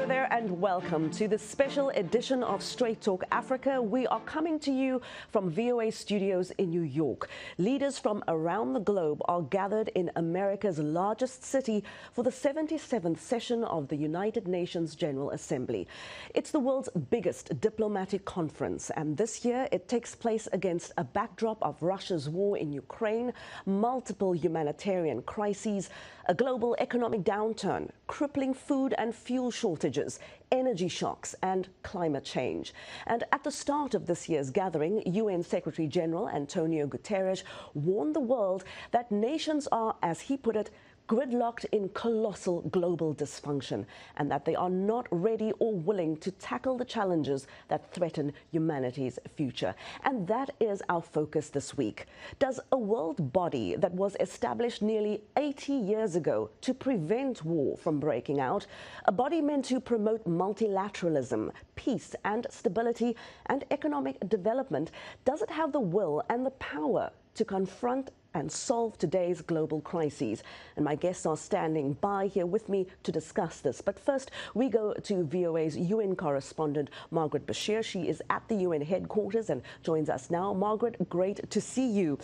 Hello there and welcome to this special edition of Straight Talk Africa. We are coming to you from VOA studios in New York. Leaders from around the globe are gathered in America's largest city for the 77th session of the United Nations General Assembly. It's the world's biggest diplomatic conference, and this year it takes place against a backdrop of Russia's war in Ukraine, multiple humanitarian crises, a global economic downturn, crippling food and fuel shortages, energy shocks and climate change. And at the start of this year's gathering, UN Secretary General Antonio Guterres warned the world that nations are, as he put it, gridlocked in colossal global dysfunction, and that they are not ready or willing to tackle the challenges that threaten humanity's future. And that is our focus this week. Does a world body that was established nearly 80 years ago to prevent war from breaking out, a body meant to promote multilateralism, peace and stability and economic development, does it have the will and the power to confront and solve today's global crises? And my guests are standing by here with me to discuss this. But first, we go to VOA's UN correspondent, Margaret Besheer. She is at the UN headquarters and joins us now. Margaret, great to see you.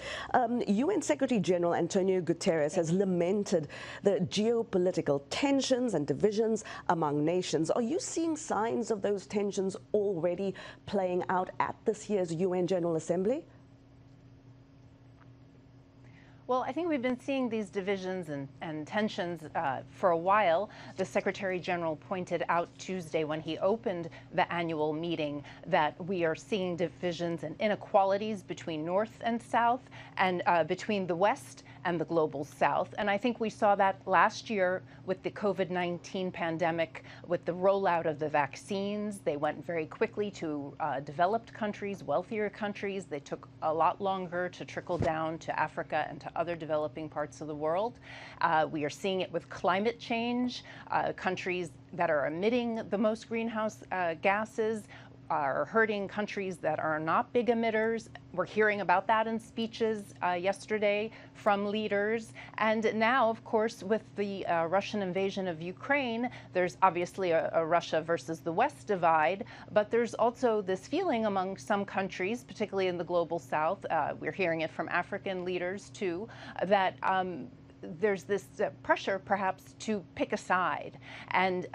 UN Secretary General Antonio Guterres has lamented the geopolitical tensions and divisions among nations. Are you seeing signs of those tensions already playing out at this year's UN General Assembly? Well, I think we've been seeing these divisions and tensions for a while. The Secretary General pointed out Tuesday when he opened the annual meeting that we are seeing divisions and inequalities between North and South and between the West and the global South. And I think we saw that last year with the COVID-19 pandemic, with the rollout of the vaccines. They went very quickly to developed countries, wealthier countries. They took a lot longer to trickle down to Africa and to other developing parts of the world. We are seeing it with climate change. Countries that are emitting the most greenhouse gases are hurting countries that are not big emitters. We're hearing about that in speeches yesterday from leaders. And now, of course, with the Russian invasion of Ukraine, there's obviously a Russia versus the West divide, but there's also this feeling among some countries, particularly in the global South, we're hearing it from African leaders too, that there's this pressure perhaps to pick a side. And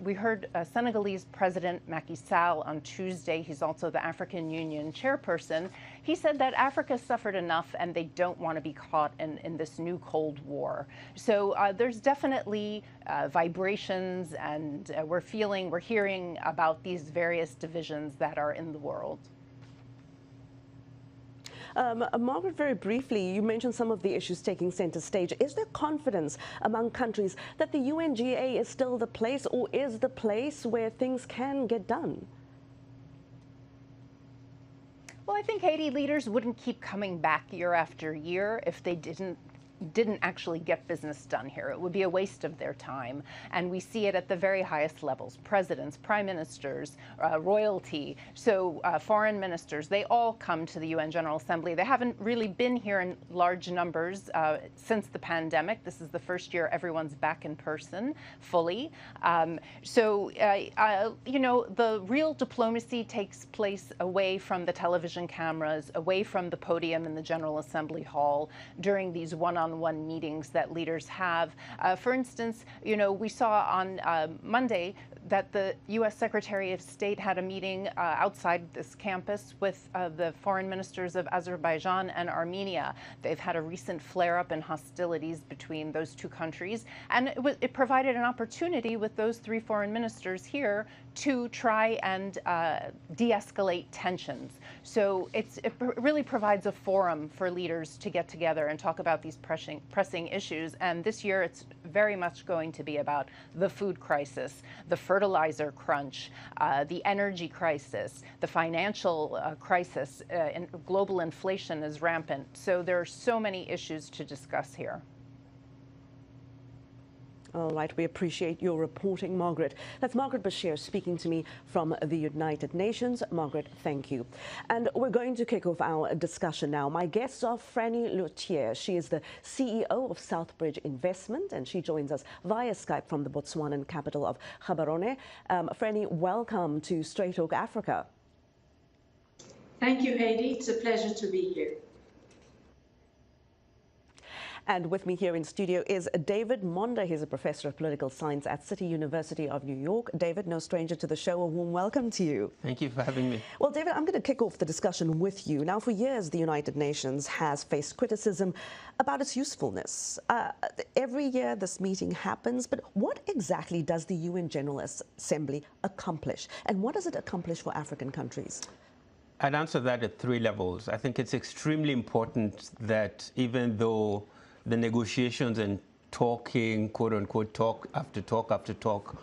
we heard Senegalese President Macky Sall on Tuesday, he's also the African Union chairperson, he said that Africa suffered enough and they don't want to be caught in this new Cold War. So there's definitely vibrations, and we're hearing about these various divisions that are in the world. Margaret, very briefly, you mentioned some of the issues taking center stage. Is there confidence among countries that the UNGA is still the place, or is the place where things can get done? Well, I think Haiti leaders wouldn't keep coming back year after year if they didn't actually get business done here. It would be a waste of their time. And we see it at the very highest levels: presidents, prime ministers, royalty. So foreign ministers, they all come to the UN General Assembly. They haven't really been here in large numbers since the pandemic. This is the first year everyone's back in person fully. You know, the real diplomacy takes place away from the television cameras, away from the podium in the General Assembly Hall during these one-on-one meetings that leaders have. For instance, you know, we saw on Monday that the U.S. Secretary of State had a meeting outside this campus with the foreign ministers of Azerbaijan and Armenia. They've had a recent flare-up in hostilities between those two countries, and it provided an opportunity with those three foreign ministers here to try and de-escalate tensions. So it really provides a forum for leaders to get together and talk about these pressing issues. And this year it's very much going to be about the food crisis, the fertilizer crunch, the energy crisis, the financial crisis, and global inflation is rampant. So there are so many issues to discuss here. All right, we appreciate your reporting, Margaret. That's Margaret Besheer speaking to me from the United Nations. Margaret, thank you. And we're going to kick off our discussion now. My guests are Frannie Leautier. She is the CEO of SouthBridge Investment, and she joins us via Skype from the Botswanan capital of Gaborone. Frannie, welcome to Straight Talk Africa. Thank you, Haydé. It's a pleasure to be here. And with me here in studio is David Monda. He's a professor of political science at City University of New York. David, no stranger to the show, a warm welcome to you. Thank you for having me. Well, David, I'm going to kick off the discussion with you. Now, for years, the United Nations has faced criticism about its usefulness. Every year this meeting happens, but what exactly does the UN General Assembly accomplish? And what does it accomplish for African countries? I'd answer that at three levels. I think it's extremely important that even though the negotiations and talking, quote unquote, talk after talk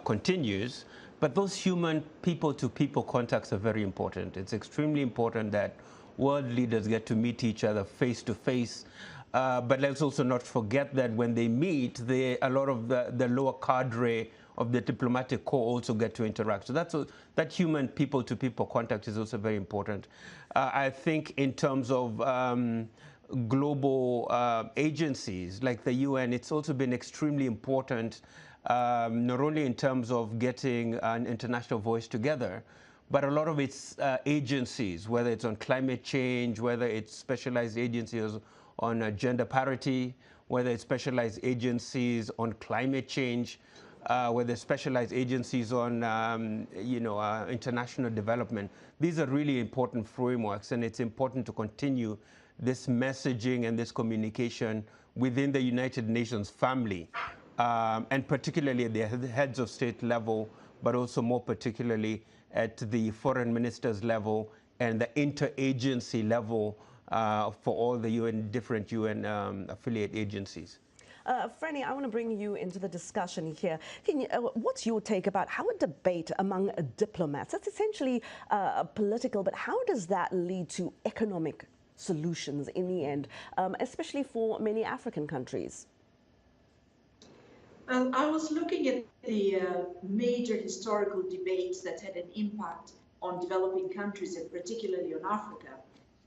continues, but those human people-to-people contacts are very important. It's extremely important that world leaders get to meet each other face to face. But let's also not forget that when they meet, a lot of the lower cadre of the diplomatic corps also get to interact. So that human people-to-people contact is also very important. I think in terms of global agencies like the UN, it's also been extremely important, not only in terms of getting an international voice together, but a lot of its agencies, whether it's on climate change, whether it's specialized agencies on gender parity, whether it's specialized agencies on climate change, whether it's specialized agencies on international development. These are really important frameworks, and it's important to continue this messaging and this communication within the United Nations family, and particularly at the heads of state level, but also more particularly at the foreign ministers level and the interagency level for all the different UN affiliate agencies. Frannie, I want to bring you into the discussion here. What's your take about how a debate among diplomats, that's essentially political, but how does that lead to economic solutions in the end, especially for many African countries? I was looking at the major historical debates that had an impact on developing countries and particularly on Africa.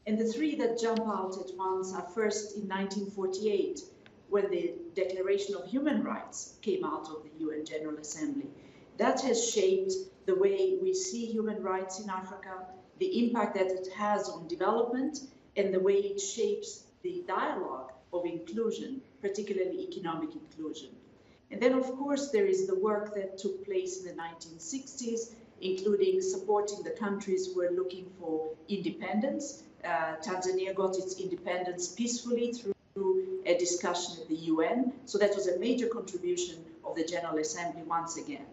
And the three that jump out at once are first in 1948, when the Declaration of Human Rights came out of the UN General Assembly. That has shaped the way we see human rights in Africa, the impact that it has on development, and the way it shapes the dialogue of inclusion, particularly economic inclusion. And then, of course, there is the work that took place in the 1960s, including supporting the countries who were looking for independence. Tanzania got its independence peacefully through a discussion at the UN. So that was a major contribution of the General Assembly once again.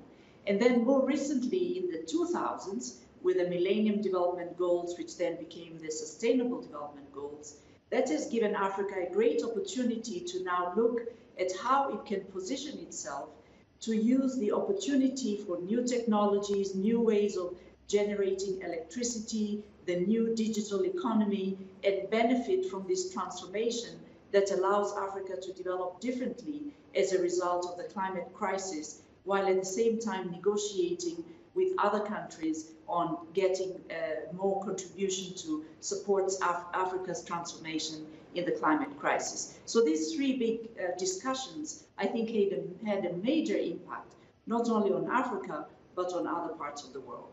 And then more recently in the 2000s, with the Millennium Development Goals, which then became the Sustainable Development Goals, that has given Africa a great opportunity to now look at how it can position itself to use the opportunity for new technologies, new ways of generating electricity, the new digital economy, and benefit from this transformation that allows Africa to develop differently as a result of the climate crisis, while at the same time negotiating with other countries on getting more contribution to support Africa's transformation in the climate crisis. So these three big discussions, I think, had a major impact, not only on Africa, but on other parts of the world.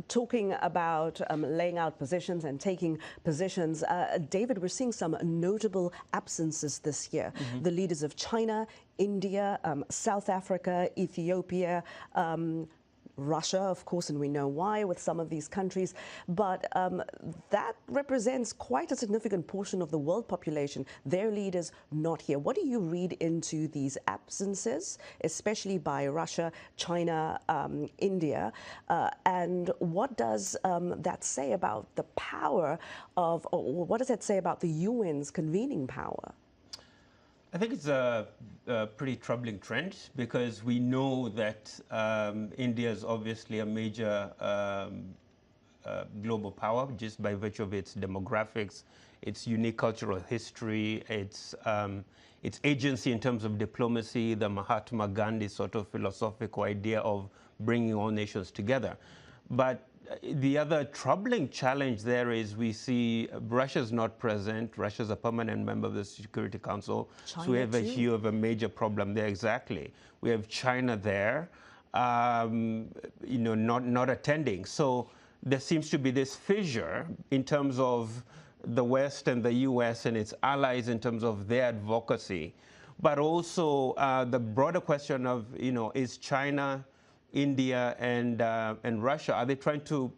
Talking about laying out positions and taking positions, David, we're seeing some notable absences this year. Mm-hmm. The leaders of China, India, South Africa, Ethiopia, Russia, of course, and we know why with some of these countries, but that represents quite a significant portion of the world population. Their leaders not here. What do you read into these absences, especially by Russia, China, India, and what does that say about the power of, or what does that say about the UN's convening power? I think it's a pretty troubling trend because we know that India is obviously a major global power just by virtue of its demographics, its unique cultural history, its agency in terms of diplomacy, the Mahatma Gandhi sort of philosophical idea of bringing all nations together. But the other troubling challenge there is we see Russia's not present. Russia's a permanent member of the Security Council. China so we have too. a major problem there, exactly. We have China there, not attending. So there seems to be this fissure in terms of the West and the US and its allies in terms of their advocacy. But also the broader question of, is China, India, and Russia, are they trying to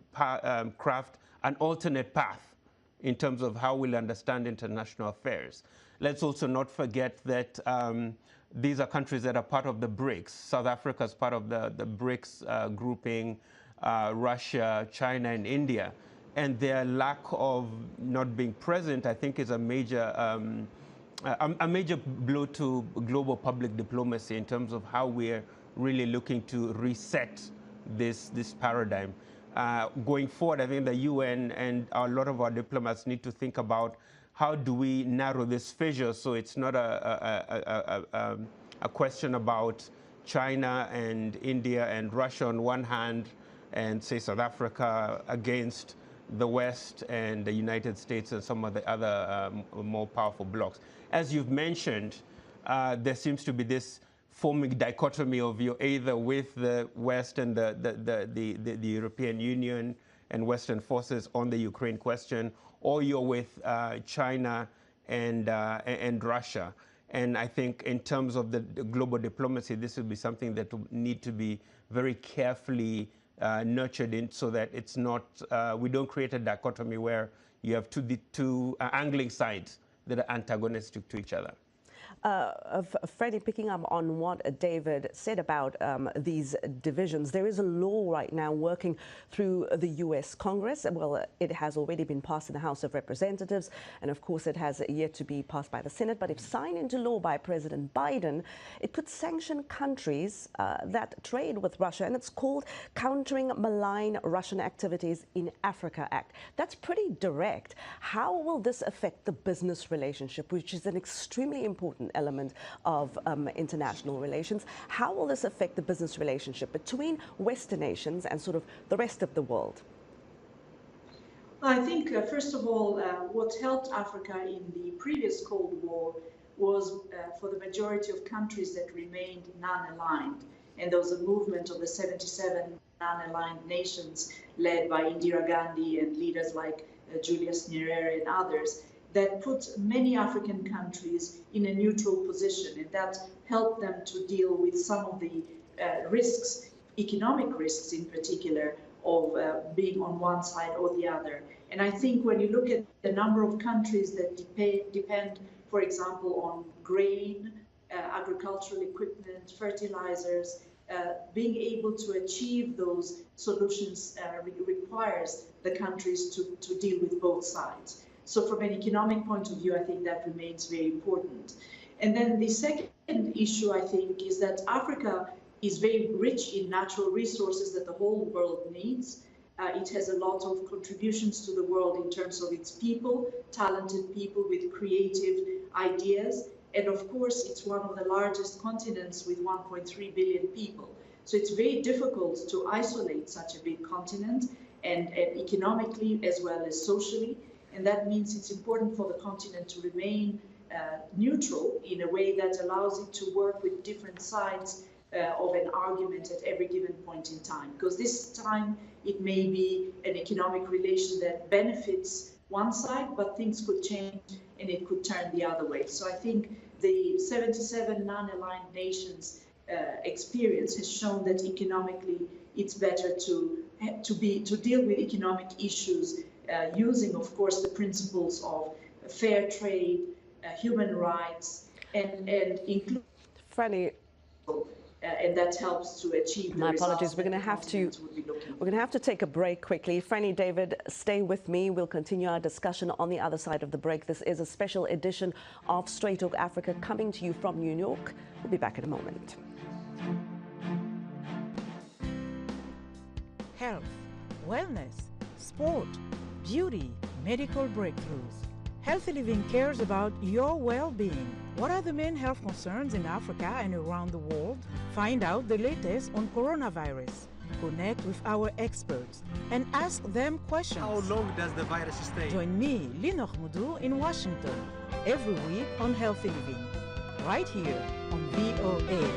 craft an alternate path in terms of how we'll understand international affairs? Let's also not forget that these are countries that are part of the BRICS. South Africa is part of the BRICS grouping, Russia, China, and India. And their lack of not being present, I think, is a major blow to global public diplomacy in terms of how we're really looking to reset this paradigm. Going forward, I think the UN and a lot of our diplomats need to think about how do we narrow this fissure so it's not a question about China and India and Russia on one hand and, say, South Africa against the West and the United States and some of the other more powerful blocs. As you've mentioned, there seems to be this forming dichotomy of you're either with the West and the European Union and Western forces on the Ukraine question, or you're with China and Russia. And I think in terms of the global diplomacy, this will be something that will need to be very carefully nurtured in so that it's not, we don't create a dichotomy where you have two angling sides that are antagonistic to each other. Frannie, picking up on what David said about these divisions, there is a law right now working through the U.S. Congress. Well, it has already been passed in the House of Representatives, and of course it has yet to be passed by the Senate. But if signed into law by President Biden, it could sanction countries that trade with Russia, and it's called Countering Malign Russian Activities in Africa Act. That's pretty direct. How will this affect the business relationship, which is an extremely important element of international relations? How will this affect the business relationship between Western nations and sort of the rest of the world? I think, first of all, what helped Africa in the previous Cold War was for the majority of countries that remained non-aligned. And there was a movement of the 77 non-aligned nations led by Indira Gandhi and leaders like Julius Nyerere and others, that put many African countries in a neutral position, and that helped them to deal with some of the risks, economic risks in particular, of being on one side or the other. And I think when you look at the number of countries that depend, for example, on grain, agricultural equipment, fertilizers, being able to achieve those solutions requires the countries to deal with both sides. So from an economic point of view, I think that remains very important. And then the second issue, I think, is that Africa is very rich in natural resources that the whole world needs. It has a lot of contributions to the world in terms of its people, talented people with creative ideas. And of course, it's one of the largest continents with 1.3 billion people. So it's very difficult to isolate such a big continent, and economically as well as socially. And that means it's important for the continent to remain neutral in a way that allows it to work with different sides of an argument at every given point in time. Because this time it may be an economic relation that benefits one side, but things could change and it could turn the other way. So I think the 77 non-aligned nations experience has shown that economically it's better to deal with economic issues using, of course, the principles of fair trade, human rights, and include. Frannie, and that helps to achieve. My apologies. We're going to have to take a break quickly. Frannie, David, stay with me. We'll continue our discussion on the other side of the break. This is a special edition of Straight Talk Africa coming to you from New York. We'll be back in a moment. Health, wellness, sport, beauty, medical breakthroughs. Healthy Living cares about your well-being. What are the main health concerns in Africa and around the world? Find out the latest on coronavirus. Connect with our experts and ask them questions. How long does the virus stay? Join me, Linor Moudou, in Washington every week on Healthy Living, right here on VOA.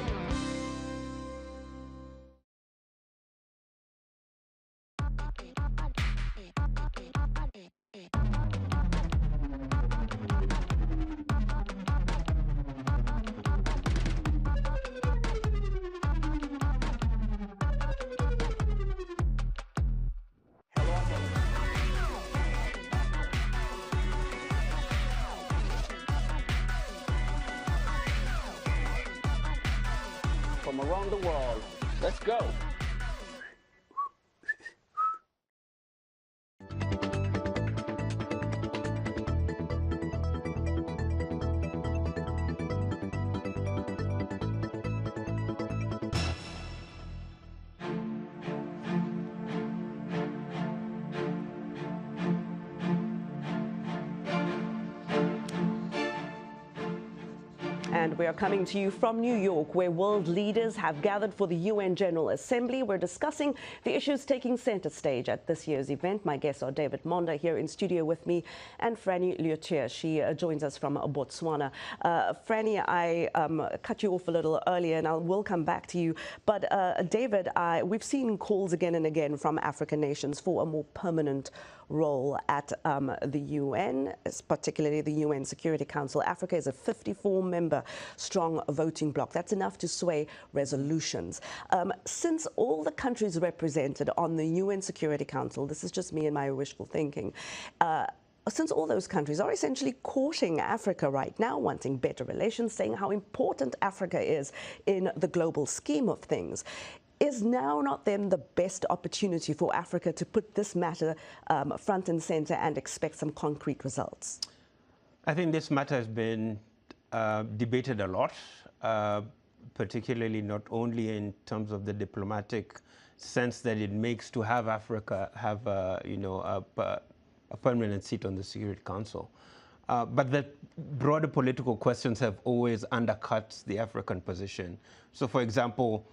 From around the world. Let's go. And we are coming to you from New York, where world leaders have gathered for the UN General Assembly. We're discussing the issues taking center stage at this year's event. My guests are David Monda here in studio with me and Frannie Leautier. She joins us from Botswana. Frannie, I cut you off a little earlier and I will come back to you. But David, we've seen calls again and again from African nations for a more permanent role at the UN, particularly the UN Security Council. Africa is a 54-member strong voting bloc. That's enough to sway resolutions. Since all the countries represented on the UN Security Council, this is just me and my wishful thinking, since all those countries are essentially courting Africa right now, wanting better relations, saying how important Africa is in the global scheme of things, is now not then the best opportunity for Africa to put this matter front and center and expect some concrete results? I think this matter has been debated a lot, particularly not only in terms of the diplomatic sense that it makes to have Africa have a permanent seat on the Security Council. But the broader political questions have always undercut the African position. So, for example,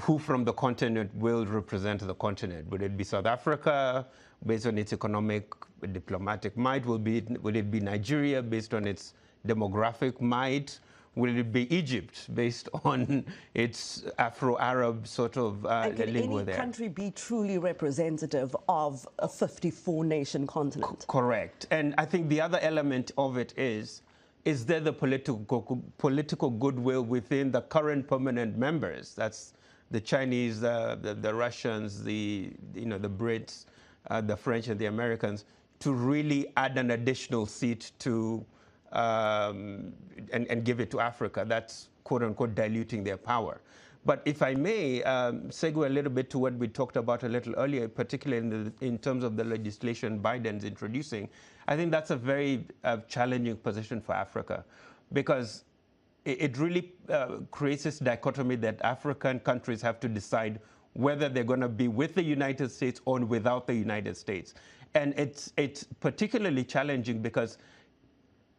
who from the continent will represent the continent? Would it be South Africa, based on its economic, diplomatic might? Would it be Nigeria, based on its demographic might? Will it be Egypt, based on its Afro-Arab sort of and can lingua any there? country be truly representative of a 54-nation continent? Correct. And I think the other element of it is there the political goodwill within the current permanent members? That's the Chinese, the Russians, the Brits, the French, and the Americans, to really add an additional seat to and give it to Africa. That's quote unquote diluting their power. But if I may segue a little bit to what we talked about a little earlier, particularly in terms of the legislation Biden's introducing, I think that's a very challenging position for Africa, because it really creates this dichotomy that African countries have to decide whether they're going to be with the United States or without the United States. And it's particularly challenging because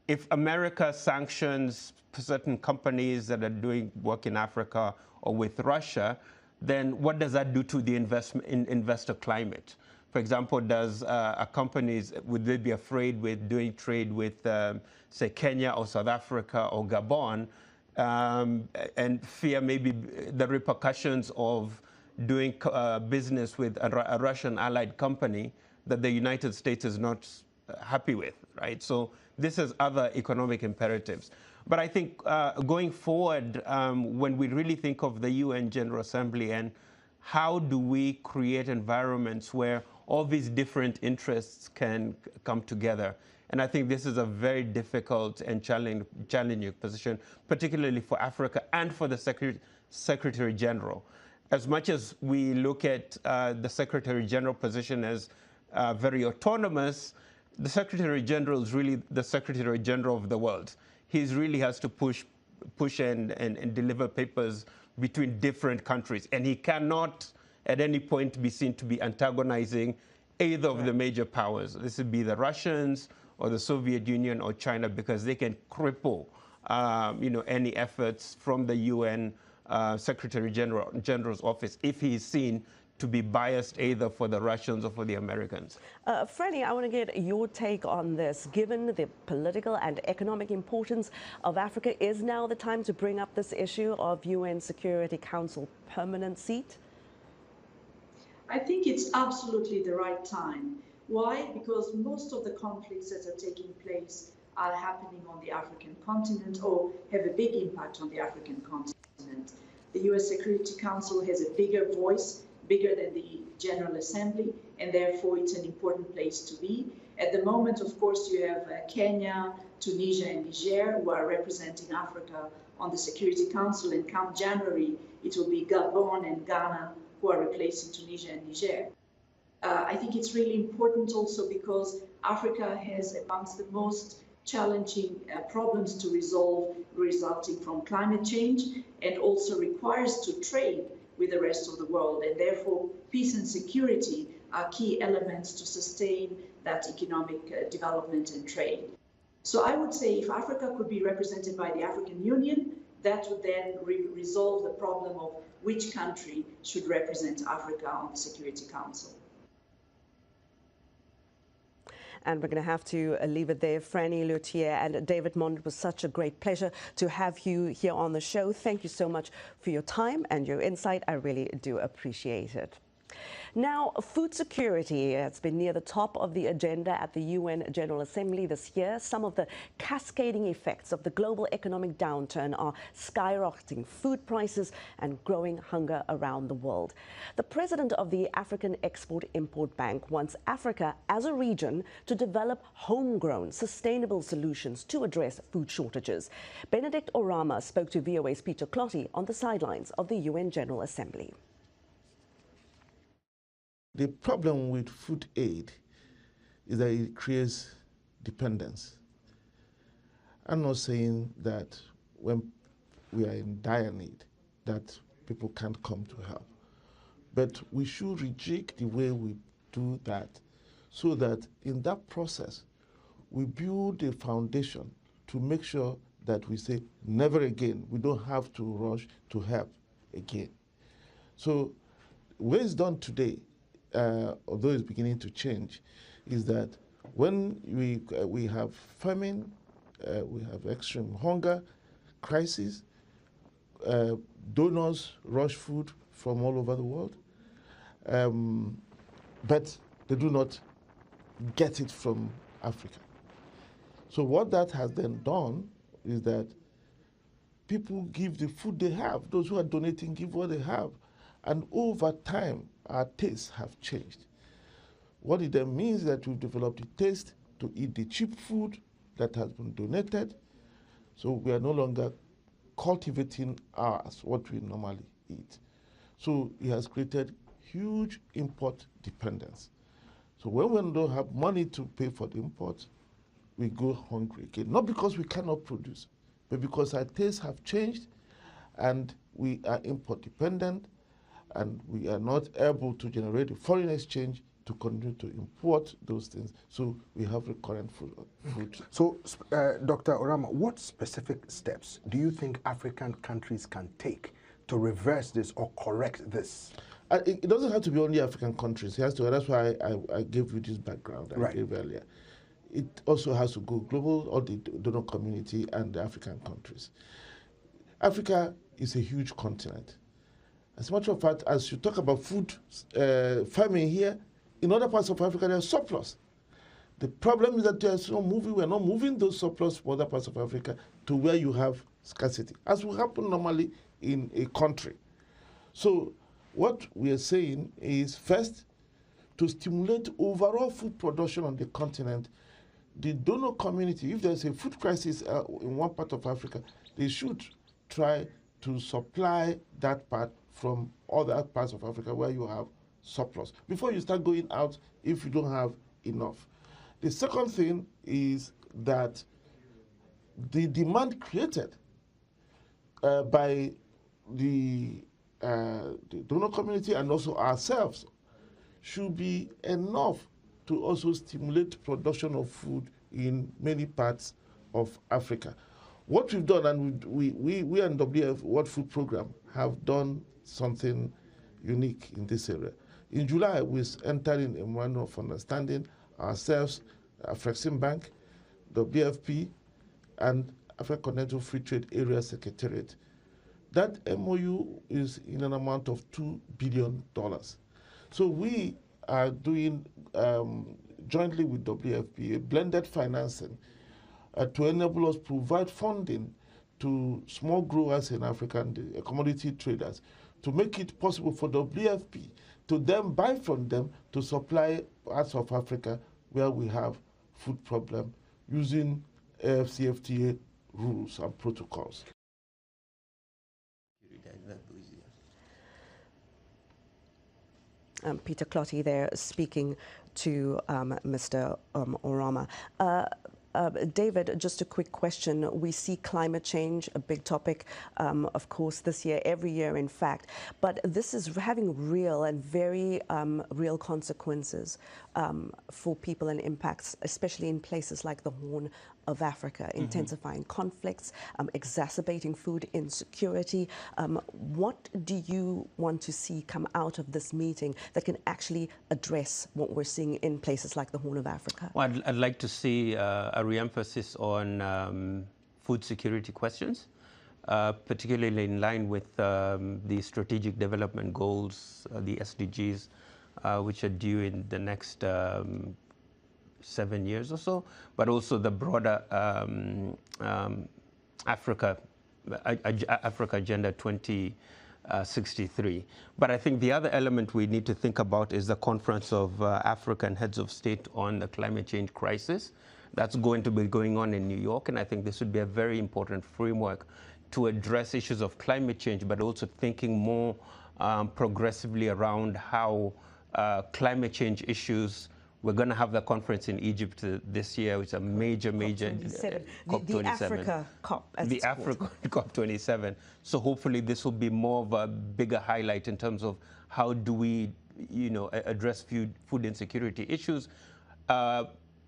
if America sanctions certain companies that are doing work in Africa or with Russia, then what does that do to the investor climate? For example, would they be afraid with doing trade with, say, Kenya or South Africa or Gabon, and fear maybe the repercussions of doing business with a Russian allied company that the United States is not happy with, right? So this is other economic imperatives. But I think going forward, when we really think of the UN General Assembly and how do we create environments where all these different interests can come together. And I think this is a very difficult and challenging position, particularly for Africa and for the Secretary General. As much as we look at the Secretary General position as very autonomous, the Secretary General is really the Secretary General of the world. He really has to push and deliver papers between different countries. And he cannot at any point be seen to be antagonizing either of the major powers. This would be the Russians or the Soviet Union or China, because they can cripple any efforts from the UN Secretary General's office if he is seen to be biased either for the Russians or for the Americans. Frannie, I want to get your take on this. Given the political and economic importance of Africa, is now the time to bring up this issue of UN Security Council permanent seat? I think it's absolutely the right time. Why? Because most of the conflicts that are taking place are happening on the African continent or have a big impact on the African continent. The UN Security Council has a bigger voice, bigger than the General Assembly, and therefore it's an important place to be. At the moment, of course, you have Kenya, Tunisia, and Niger who are representing Africa on the Security Council, and come January, it will be Gabon and Ghana who are replacing Tunisia and Niger. I think it's really important also because Africa has amongst the most challenging problems to resolve resulting from climate change, and also requires to trade with the rest of the world, and therefore peace and security are key elements to sustain that economic development and trade. So I would say if Africa could be represented by the African Union, that would then resolve the problem of which country should represent Africa on the Security Council. And we're going to have to leave it there. Frannie, Leautier, and David Monda, it was such a great pleasure to have you here on the show. Thank you so much for your time and your insight. I really do appreciate it. Now, food security has been near the top of the agenda at the UN General Assembly this year. Some of the cascading effects of the global economic downturn are skyrocketing food prices and growing hunger around the world. The president of the African Export-Import Bank wants Africa as a region to develop homegrown, sustainable solutions to address food shortages. Benedict Orama spoke to VOA's Peter Clotty on the sidelines of the UN General Assembly. The problem with food aid is that it creates dependence. I'm not saying that when we are in dire need that people can't come to help, but we should rejig the way we do that so that in that process we build a foundation to make sure that we say never again, we don't have to rush to help again. So the way it's done today, although it's beginning to change, is that when we have famine, we have extreme hunger, crisis, donors rush food from all over the world, but they do not get it from Africa. So what that has then done is that people give the food they have. Those who are donating give what they have. And over time, our tastes have changed. What it then means is that we've developed a taste to eat the cheap food that has been donated. So we are no longer cultivating ours, what we normally eat. So it has created huge import dependence. So when we don't have money to pay for the imports, we go hungry again. Not because we cannot produce, but because our tastes have changed and we are import dependent, and we are not able to generate a foreign exchange to continue to import those things. So we have recurrent food. So, Dr. Orama, what specific steps do you think African countries can take to reverse this or correct this? It doesn't have to be only African countries. It has to. That's why I gave you this background I gave earlier. It also has to go global, all the donor community and the African countries. Africa is a huge continent. As a matter of fact, as you talk about food farming here, in other parts of Africa, there's surplus. The problem is that we're not moving those surplus from other parts of Africa to where you have scarcity, as will happen normally in a country. So what we are saying is, first, to stimulate overall food production on the continent, the donor community, if there's a food crisis in one part of Africa, they should try to supply that part from other parts of Africa where you have surplus, before you start going out if you don't have enough. The second thing is that the demand created by the donor community and also ourselves should be enough to also stimulate production of food in many parts of Africa. What we've done, and we and WF World Food Program have done something unique in this area. In July, we entered in a memorandum of understanding ourselves, Afrexim Bank, WFP, and African Continental Free Trade Area Secretariat. That MOU is in an amount of $2 billion. So we are doing, jointly with WFP, a blended financing to enable us to provide funding to small growers in Africa and commodity traders to make it possible for WFP to then buy from them to supply parts of Africa where we have food problem using AFCFTA rules and protocols. Peter Clotty there speaking to Mr. Orama. David, just a quick question. We see climate change, a big topic, of course, this year, every year, in fact. But this is having real and very real consequences for people and impacts, especially in places like the Horn of Africa, intensifying conflicts, exacerbating food insecurity. What do you want to see come out of this meeting that can actually address what we're seeing in places like the Horn of Africa? Well, I'd like to see a re-emphasis on food security questions, particularly in line with the Strategic Development Goals, the SDGs, which are due in the next 7 years or so, but also the broader Africa Agenda 2063. But I think the other element we need to think about is the Conference of African Heads of State on the Climate Change Crisis. That's going to be going on in New York, and I think this would be a very important framework to address issues of climate change, but also thinking more progressively around how climate change issues. We're going to have the conference in Egypt this year. It's a major COP27. The Africa COP. The Africa COP27. So hopefully this will be more of a bigger highlight in terms of how do we, address food insecurity issues.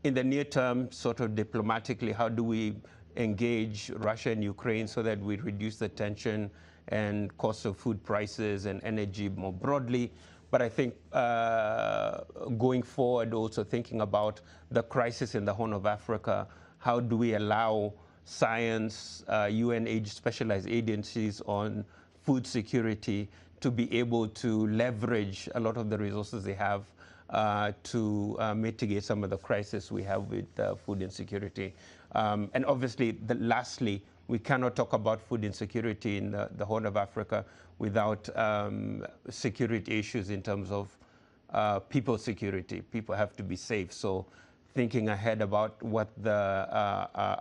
In the near term, sort of diplomatically, how do we engage Russia and Ukraine so that we reduce the tension and cost of food prices and energy more broadly? But I think going forward, also thinking about the crisis in the Horn of Africa, how do we allow science, UN specialized agencies on food security to be able to leverage a lot of the resources they have to mitigate some of the crisis we have with food insecurity. And obviously, lastly, we cannot talk about food insecurity in the Horn of Africa without security issues in terms of people security. People have to be safe. So thinking ahead about what the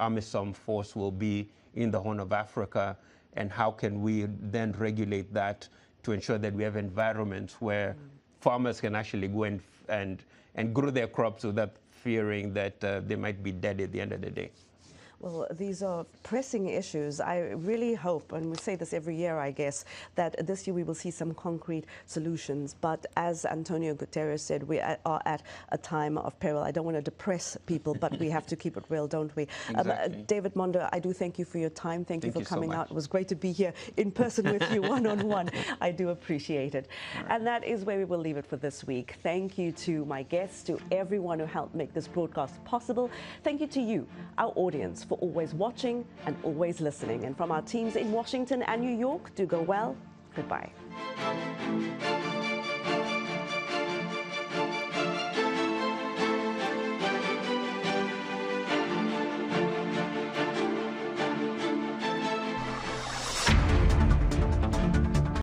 AMISOM force will be in the Horn of Africa and how can we then regulate that to ensure that we have environments where farmers can actually go and grow their crops without fearing that they might be dead at the end of the day. Well, these are pressing issues. I really hope, and we say this every year, I guess, that this year we will see some concrete solutions. But as Antonio Guterres said, we are at a time of peril. I don't want to depress people, but we have to keep it real, don't we? Exactly. David Monda, I do thank you for your time. Thank you for coming out. It was great to be here in person with you, one-on-one. I do appreciate it. Right. And that is where we will leave it for this week. Thank you to my guests, to everyone who helped make this broadcast possible. Thank you to you, our audience, for always watching and always listening. And from our teams in Washington and New York, do go well. Goodbye.